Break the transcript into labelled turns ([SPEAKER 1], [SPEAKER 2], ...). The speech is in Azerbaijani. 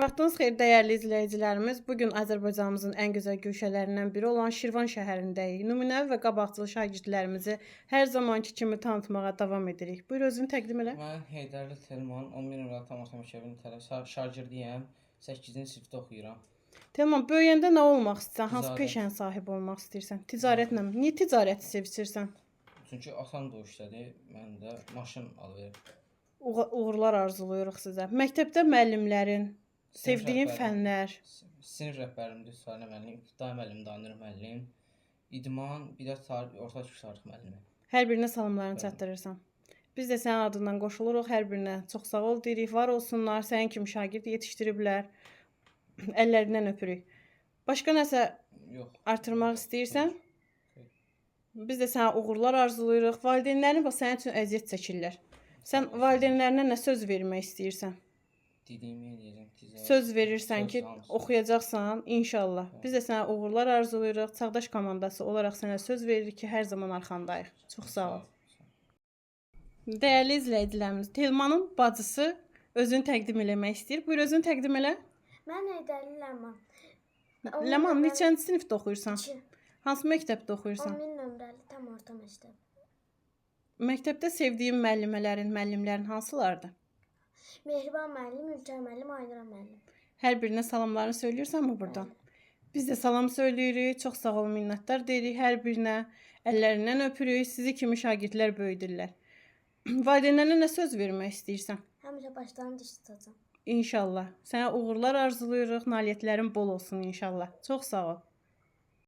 [SPEAKER 1] Vaxtınız xeyir dəyərli izləyicilərimiz. Bugün Azərbaycanımızın ən gözəl güşələrindən biri olan Şirvan şəhərindəyik. Nümunəvi və qabaqcıl şagirdlərimizi hər zamanki kimi tanıtmağa davam edirik. Buyur özünü təqdim elə.
[SPEAKER 2] Mən Heydərli Telman, 11 nömrəli Tamaşa Məktəbinin şagirdiyəm. 8-ci sinifdə oxuyuram.
[SPEAKER 1] Telman, böyüyəndə nə olmaq istəyirsən? Hansı
[SPEAKER 2] Ticarət.
[SPEAKER 1] peşənin sahibi olmaq istəyirsən? Ticarətlə. Niyə ticarəti sevirsən?
[SPEAKER 2] Çünki atam da o işlədi, mən də maşın alıverdim.
[SPEAKER 1] Uğurlar arzulayırıq sizə. Məktəbdə müəllimlərin, sevdiyin fənlər.
[SPEAKER 2] Sinif rəhbərimdir Sarı müəllim, İbtidai müəllim Danir müəllim, İdman, bir də orta tarix müəllimi.
[SPEAKER 1] Hər birinə salamlarını çatdırırsan. Biz də sənin adından qoşuluruq. Hər birinə çox sağ ol deyirik. Var olsunlar. Sənin kimi şagird yetişdiriblər. Əllərindən öpürük. Başqa nəsə artırmaq istəyirsən? Biz də sənə uğurlar arzulayırıq. Valideynlərin bax sənin üçün əziyyət çəkirlər. Sən valideynlərinə nə söz vermək istəyirsən?
[SPEAKER 2] Dediyimi eləyəcəm.
[SPEAKER 1] Söz verirsən ki, oxuyacaqsan inşallah. Biz də sənə uğurlar arzulayırıq. Çağdaş komandası olaraq sənə söz veririk ki, hər zaman arxandayıq. Çox sağ ol. Dəyərli izləyicilərimiz, Telmanın bacısı özünü təqdim eləmək istəyir. Buyur özünü təqdim elə.
[SPEAKER 3] Mən Heydərli Ləman.
[SPEAKER 1] Ləman, neçənci sinifdə oxuyursan?
[SPEAKER 3] 2.
[SPEAKER 1] Hansı məktəbdə oxuyursan?
[SPEAKER 3] 11 nömrəli tam orta məktəb.
[SPEAKER 1] Məktəbdə sevdiyin müəllimlərin hansılardır?
[SPEAKER 3] Mehriban müəllim, Ülkər müəllim, Aynura müəllim.
[SPEAKER 1] Hər birinə salamlarını söyləyirsən mi buradan? Biz də salam söyləyirik, çox sağ ol, minnətdar deyirik hər birinə. Əllərindən öpürük, sizi kimi şagirdlər böyüdürlər. Valideynlərinə nə söz vermək istəyirsən?
[SPEAKER 3] Həmişə başlarını diş tutacam.
[SPEAKER 1] İnşallah. Sənə uğurlar arzulayırıq, nailiyyətlərin bol olsun inşallah. Çox sağ ol.